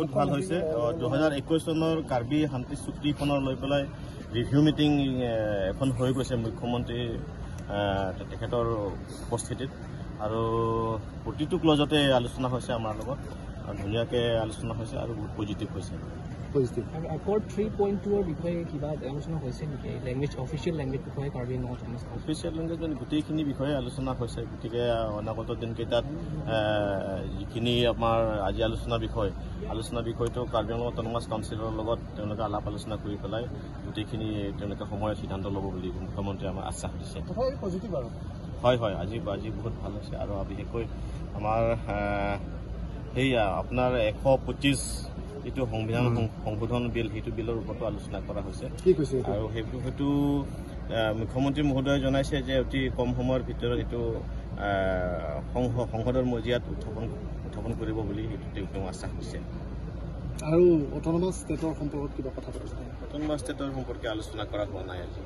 বহুত ভাল হৈছে 2021 চনৰ কাৰ্বি শান্তি চুক্তিখনৰ লৈ পেলাই ৰিভিউ মিটিং এখন হৈ গৈছে মুখ্যমন্ত্ৰী তেখেতৰ উপস্থিতিত আৰু প্ৰতিটো ক্লজতে আলোচনা হৈছে আমাৰ লগত ধুনীয়াকৈ আলোচনা হৈছে আৰু বহুত পজিটিভ হৈছে Accord 3.2 বিষয়ে কিবা আলোচনা হৈছে নেকি ল্যাঙ্গুৱেজ অফিচিয়েল ল্যাঙ্গুৱেজ বিষয়ে কাৰ্বি আংলঙত অফিচিয়েল ল্যাঙ্গুৱেজ গোটেইখিনি বিষয়ে আলোচনা হৈছে গতিকে অনাগত দিনকেইটাত যিখিনি আমাৰ আজি আলোচনাৰ বিষয়টো কাৰ্বি আংলং অট'নমাছ কাউন্সিলৰ লগত তেওঁলোকে আলাপ আলোচনা কৰি পেলাই গোটেইখিনি তেওঁলোকে সময়ত সিদ্ধান্ত ল'ব বুলি মুখ্যমন্ত্ৰীয়ে আমাক আশ্বাস দিছে হয় আজি বহুত ভাল হৈছে আৰু বিশেষকৈ আমাৰ সেয়া আপোনাৰ 125 যিটো সংবিধান সংশোধন বিল সেইটো বিলৰ ওপৰতো আলোচনা কৰা হৈছে আৰু সেইটো মুখ্যমন্ত্ৰী মহোদয়ে জনাইছে যে অতি কম সময়ৰ ভিতৰত এইটো সংসদৰ মজিয়াত উত্থাপন কৰিব বুলি সেইটো তেওঁ আশ্বাস দিছে আৰু অট'নমাছ ষ্টেটৰ সম্পৰ্কত কিবা কথা পাতিছে অট'নমাছ ষ্টেটৰ সম্পৰ্কে আলোচনা কৰা হোৱা নাই আজি